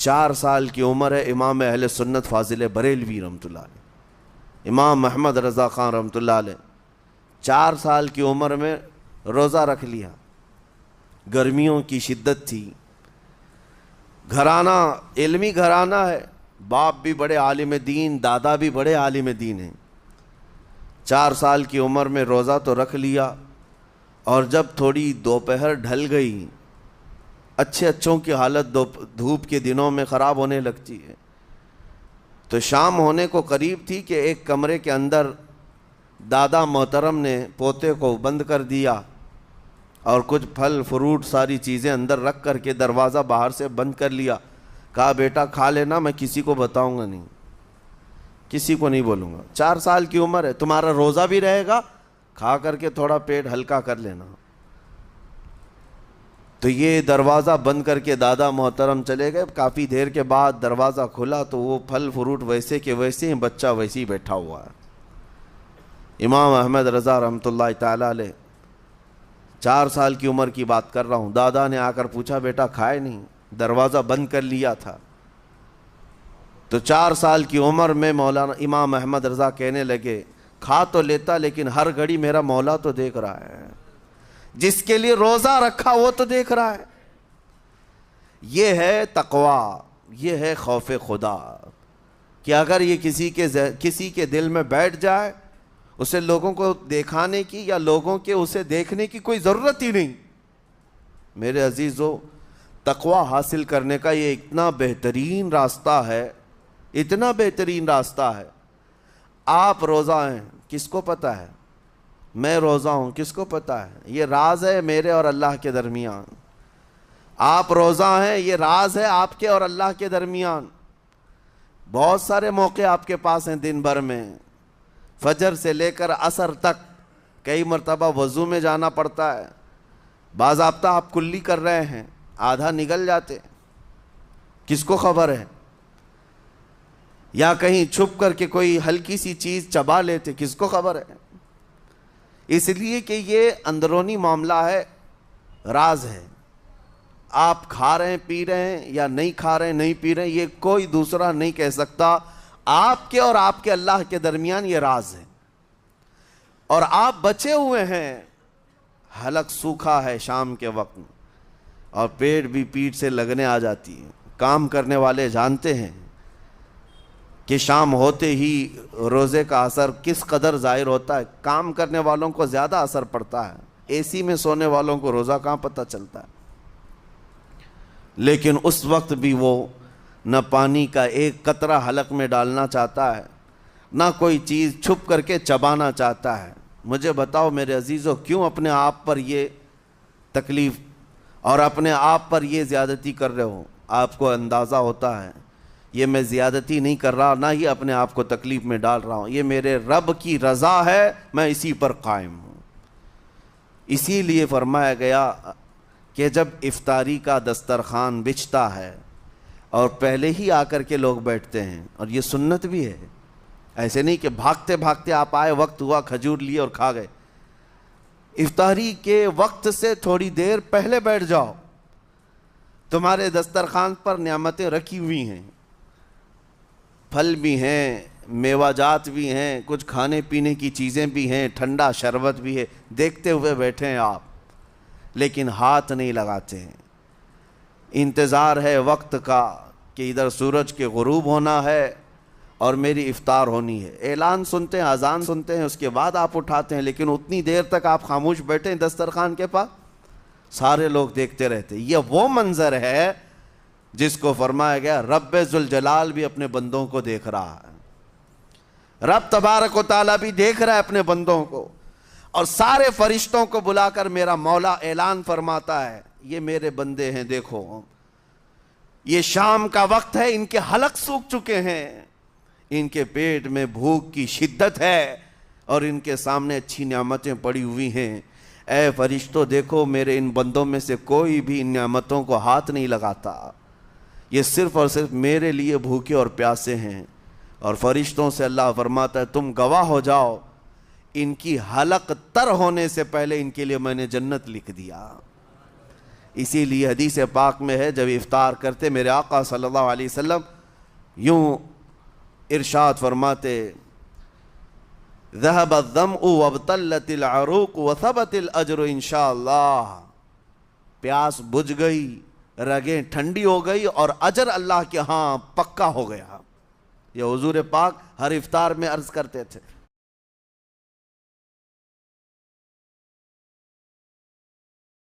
4 سال کی عمر ہے، امام اہل سنت فاضل بریلوی رحمۃ اللہ علیہ، امام محمد رضا خان رحمۃ اللہ علیہ 4 سال کی عمر میں روزہ رکھ لیا۔ گرمیوں کی شدت تھی، گھرانہ علمی گھرانہ ہے، باپ بھی بڑے عالم دین، دادا بھی بڑے عالم دین ہیں۔ 4 سال کی عمر میں روزہ تو رکھ لیا، اور جب تھوڑی دوپہر ڈھل گئی، اچھوں کی حالت دھوپ کے دنوں میں خراب ہونے لگتی ہے، تو شام ہونے کو قریب تھی کہ ایک کمرے کے اندر دادا محترم نے پوتے کو بند کر دیا اور کچھ پھل فروٹ ساری چیزیں اندر رکھ کر کے دروازہ باہر سے بند کر لیا۔ کہا بیٹا کھا لینا، میں کسی کو بتاؤں گا نہیں، کسی کو نہیں بولوں گا، 4 سال کی عمر ہے، تمہارا روزہ بھی رہے گا، کھا کر کے تھوڑا پیٹ ہلکا کر لینا۔ تو یہ دروازہ بند کر کے دادا محترم چلے گئے۔ کافی دیر کے بعد دروازہ کھلا تو وہ پھل فروٹ ویسے کے ویسے ہیں، بچہ ویسے ہی بیٹھا ہوا ہے۔ امام احمد رضا رحمۃ اللہ تعالیٰ علیہ 4 سال کی عمر کی بات کر رہا ہوں، دادا نے آ کر پوچھا بیٹا کھائے نہیں؟ دروازہ بند کر لیا تھا۔ تو 4 سال کی عمر میں مولانا امام احمد رضا کہنے لگے کھا تو لیتا، لیکن ہر گھڑی میرا مولا تو دیکھ رہا ہے، جس کے لیے روزہ رکھا وہ تو دیکھ رہا ہے۔ یہ ہے تقویٰ، یہ ہے خوف خدا، کہ اگر یہ کسی کے دل میں بیٹھ جائے، اسے لوگوں کو دکھانے کی یا لوگوں کے اسے دیکھنے کی کوئی ضرورت ہی نہیں۔ میرے عزیزو، تقویٰ حاصل کرنے کا یہ اتنا بہترین راستہ ہے، اتنا بہترین راستہ ہے۔ آپ روزہ ہیں، کس کو پتہ ہے؟ میں روزہ ہوں، کس کو پتہ ہے؟ یہ راز ہے میرے اور اللہ کے درمیان۔ آپ روزہ ہیں، یہ راز ہے آپ کے اور اللہ کے درمیان۔ بہت سارے موقع آپ کے پاس ہیں دن بھر میں، فجر سے لے کر عصر تک کئی مرتبہ وضو میں جانا پڑتا ہے، باضابطہ آپ کلی کر رہے ہیں، آدھا نگل جاتے، کس کو خبر ہے؟ یا کہیں چھپ کر کے کوئی ہلکی سی چیز چبا لیتے، کس کو خبر ہے؟ اس لیے کہ یہ اندرونی معاملہ ہے، راز ہے۔ آپ کھا رہے ہیں پی رہے ہیں یا نہیں کھا رہے ہیں نہیں پی رہے ہیں، یہ کوئی دوسرا نہیں کہہ سکتا۔ آپ کے اور آپ کے اللہ کے درمیان یہ راز ہے، اور آپ بچے ہوئے ہیں۔ حلق سوکھا ہے شام کے وقت، اور پیٹ بھی پیٹ سے لگنے آ جاتی ہے۔ کام کرنے والے جانتے ہیں کہ شام ہوتے ہی روزے کا اثر کس قدر ظاہر ہوتا ہے۔ کام کرنے والوں کو زیادہ اثر پڑتا ہے، اے سی میں سونے والوں کو روزہ کہاں پتہ چلتا ہے۔ لیکن اس وقت بھی وہ نہ پانی کا ایک قطرہ حلق میں ڈالنا چاہتا ہے، نہ کوئی چیز چھپ کر کے چبانا چاہتا ہے۔ مجھے بتاؤ میرے عزیزو، کیوں اپنے آپ پر یہ تکلیف اور اپنے آپ پر یہ زیادتی کر رہے ہو؟ آپ کو اندازہ ہوتا ہے یہ میں زیادتی نہیں کر رہا، نہ ہی اپنے آپ کو تکلیف میں ڈال رہا ہوں، یہ میرے رب کی رضا ہے، میں اسی پر قائم ہوں۔ اسی لیے فرمایا گیا کہ جب افطاری کا دسترخوان بچھتا ہے اور پہلے ہی آ کر کے لوگ بیٹھتے ہیں، اور یہ سنت بھی ہے، ایسے نہیں کہ بھاگتے بھاگتے آپ آئے، وقت ہوا کھجور لیے اور کھا گئے۔ افطاری کے وقت سے تھوڑی دیر پہلے بیٹھ جاؤ، تمہارے دسترخوان پر نعمتیں رکھی ہوئی ہیں، پھل بھی ہیں، میوہ جات بھی ہیں، کچھ کھانے پینے کی چیزیں بھی ہیں، ٹھنڈا شربت بھی ہے، دیکھتے ہوئے بیٹھے ہیں آپ، لیکن ہاتھ نہیں لگاتے ہیں۔ انتظار ہے وقت کا کہ ادھر سورج کے غروب ہونا ہے اور میری افطار ہونی ہے، اعلان سنتے ہیں، اذان سنتے ہیں، اس کے بعد آپ اٹھاتے ہیں، لیکن اتنی دیر تک آپ خاموش بیٹھے ہیں دسترخوان کے پاس، سارے لوگ دیکھتے رہتے۔ یہ وہ منظر ہے جس کو فرمایا گیا رب ذوالجلال بھی اپنے بندوں کو دیکھ رہا ہے، رب تبارک و تعالیٰ بھی دیکھ رہا ہے اپنے بندوں کو، اور سارے فرشتوں کو بلا کر میرا مولا اعلان فرماتا ہے یہ میرے بندے ہیں، دیکھو یہ شام کا وقت ہے، ان کے حلق سوکھ چکے ہیں، ان کے پیٹ میں بھوک کی شدت ہے، اور ان کے سامنے اچھی نعمتیں پڑی ہوئی ہیں۔ اے فرشتوں دیکھو، میرے ان بندوں میں سے کوئی بھی ان نعمتوں کو ہاتھ نہیں لگاتا، یہ صرف اور صرف میرے لیے بھوکے اور پیاسے ہیں۔ اور فرشتوں سے اللہ فرماتا ہے تم گواہ ہو جاؤ، ان کی حلق تر ہونے سے پہلے ان کے لیے میں نے جنت لکھ دیا۔ اسی لیے حدیث پاک میں ہے جب افطار کرتے میرے آقا صلی اللہ علیہ وسلم یوں ارشاد فرماتے ذهب الظمأ وابتلت العروق وثبت الاجر انشاءاللہ، پیاس بجھ گئی، رگیں ٹھنڈی ہو گئی اور اجر اللہ کے ہاں پکا ہو گیا۔ یہ حضور پاک ہر افطار میں عرض کرتے تھے۔